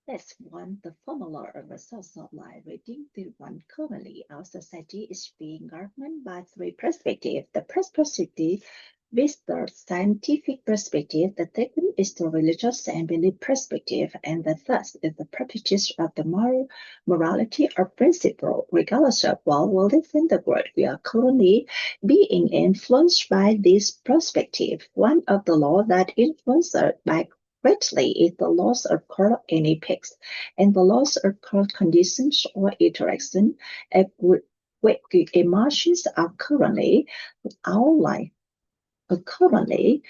That's one, the formula of a source of life reading the one currently our society is being governed by three perspectives. The first perspective with the scientific perspective, the second is the religious and belief perspective, and the third is the practice of the morality or principle. Regardless of what we live in the world, we are currently being influenced by this perspective. One of the laws that influences us by greatly is the loss of core Tpics, and the loss of core conditions or interaction with emotions are currently our life. Currently,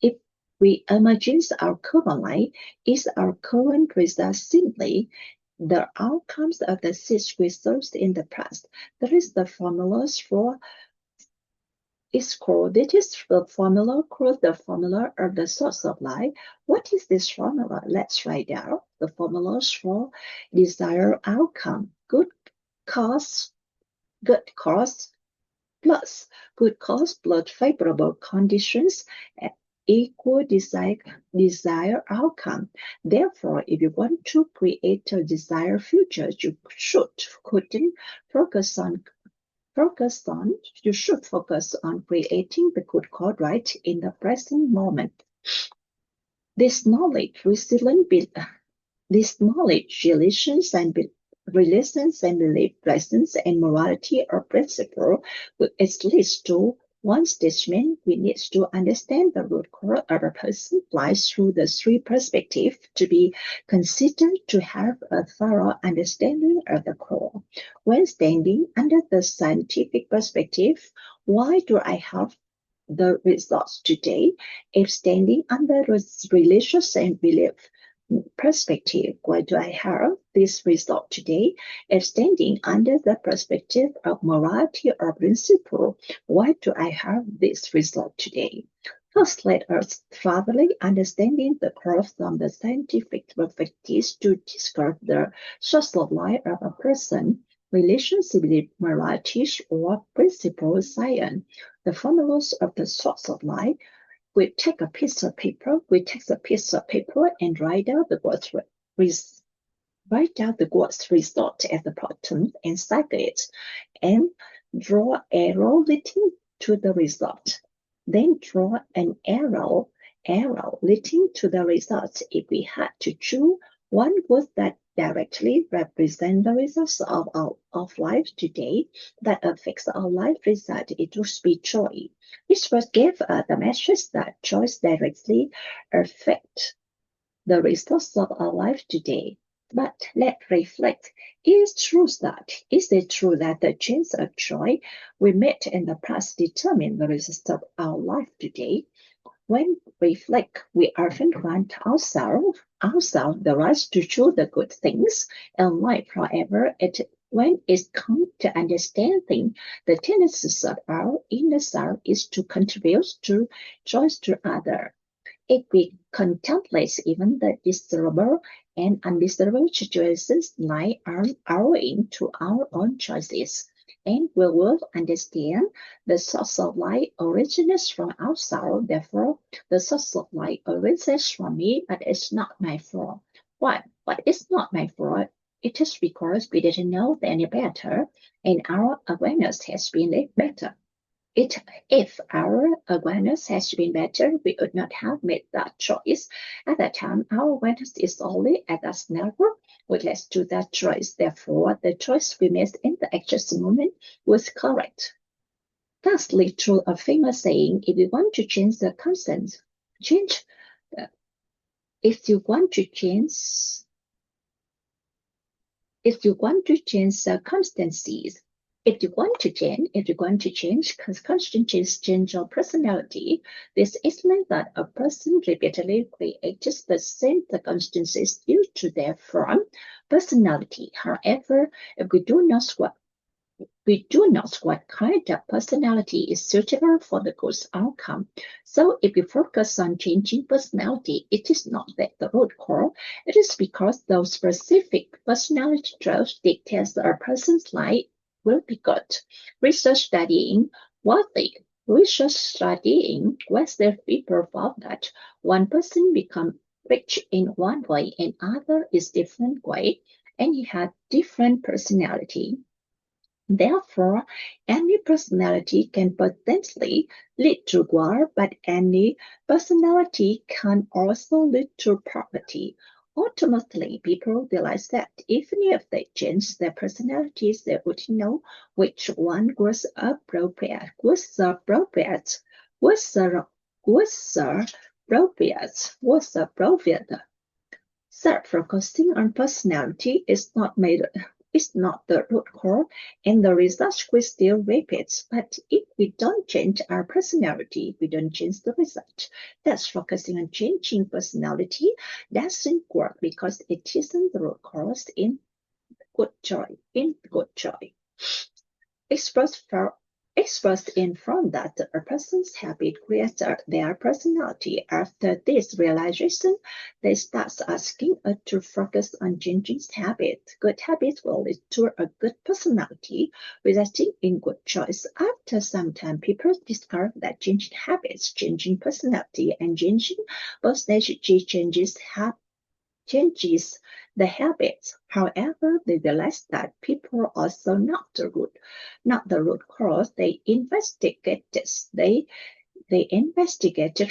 if we imagine our current life is our current result simply the outcomes of the seeds researched in the past. There is the formulas for is called, it is the formula called the formula of the source of life. What is this formula? Let's write down the formulas for desired outcome. Cause, good cause plus good cause plus favorable conditions equal desired outcome. Therefore, if you want to create a desired future, you should focus on creating the good cause right in the present moment. This knowledge, relations and belief, lessons and morality or principle, it leads to one statement. We need to understand the root core of a person lies through the three perspectives to be considered to have a thorough understanding of the core. When standing under the scientific perspective, why do I have the results today? If standing under the religious and belief perspective, why do I have this result today? If standing under the perspective of morality or principle, why do I have this result today? First, let us thoroughly understanding the growth from the scientific perspectives to describe the source of life of a person, relationship with moralities or principle science. The formulas of the source of life. We take a piece of paper and write down the words result at the bottom and circle it and draw arrow leading to the result. Then draw an arrow leading to the result. If we had to choose one word that directly represents the results of life today that affects our life result, it would be joy. This was gave the message that choice directly affect the results of our life today. But let's reflect. Is it true that the chance of joy we met in the past determine the results of our life today? When we reflect, we often grant ourselves the right to choose the good things in life. However, when it comes to understanding the tendencies of our inner self is to contribute to choice to others. If we contemplate even the desirable and undesirable situations lie owing to our own choices, and we will understand the source of life originates from outside. Therefore, the source of life originates from me, but it's not my fault. Why? But it's not my fault. It is because we didn't know any better, and our awareness has been better. If our awareness has been better, we would not have made that choice. At that time, our awareness is only at that level, which led to that choice. Therefore, the choice we made in the actual moment was correct. Thus leads to a famous saying: if you want to change circumstances, if you want to change circumstances, if you want to change your personality, this is meant that a person repeatedly creates the same circumstances due to their form personality. However, if we do not what kind of personality is suitable for the good outcome. So if you focus on changing personality, it is not that the root core. It is because those specific personality traits dictate a person's life will be good. Research studying Western people found that one person rich in one way and other is different way, and he had different personality. Therefore, any personality can potentially lead to war, but any personality can also lead to poverty. Ultimately, people realize that even if they change their personalities, they would know which one was appropriate, was appropriate. Self-focusing on personality is not the root cause, and the result will still repeat. But if we don't change our personality, we don't change the result. That's focusing on changing personality doesn't work because it isn't the root cause in good joy. Experts inform that a person's habit creates their personality. After this realization, they start asking to focus on changing habits. Good habits will lead to a good personality, resulting in good choice. After some time, people discover that changing habits, changing personality, and changing personality changes the habits. However, they realized that people are also not the root cause. They investigated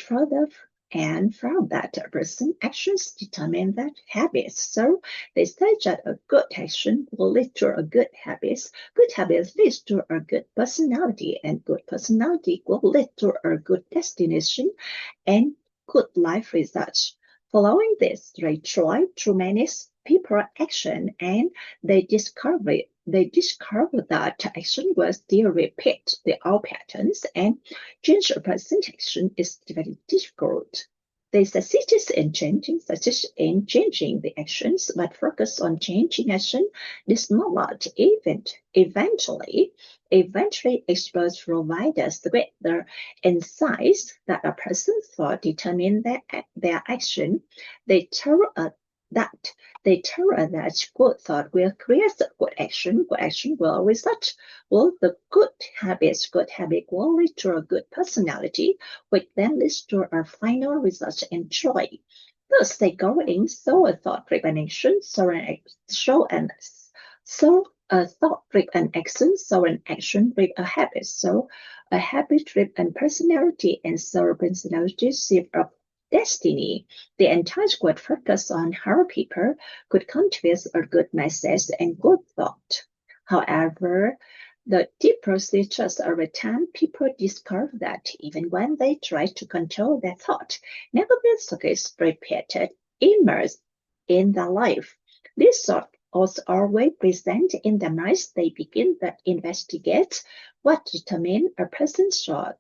further and found that a person's actions determine that habits. So they said that a good action will lead to a good habits. Good habits leads to a good personality, and good personality will lead to a good destination and good life results. Following this, they tried to manage people action, and they discovered that action will still repeat the old patterns, and change a person's action is very difficult. They succeeded in changing the actions, but focus on changing action is not eventually experts provide us with the insights that a person thought determine their action. They tell us that good thought will create good action will result. Well, the good habit will lead to a good personality, which then leads to a final result and joy. Thus, they go in so a thought-driven action, so a thought-driven action, so an action with a habit, so a habit-driven personality, and so a personality shape of destiny. The entire squad focus on how people could contribute a good message and good thought. However, the deeper research over time, people discover that even when they try to control their thought, negative thoughts repeated emerge in their life. This thought was always present in their minds. They begin to investigate what determines a person's thought.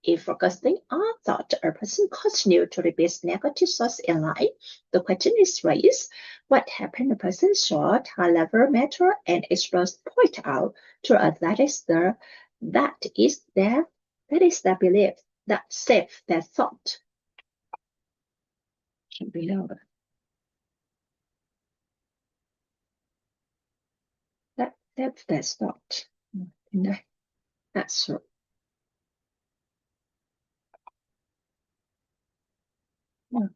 If focusing on thought, a person continues to repeat negative thoughts in life, the question is raised, what happened to a person's thought, however matter and experts point out to us that is their belief that safe their thought. Below. That's their thought. That's true. Yeah.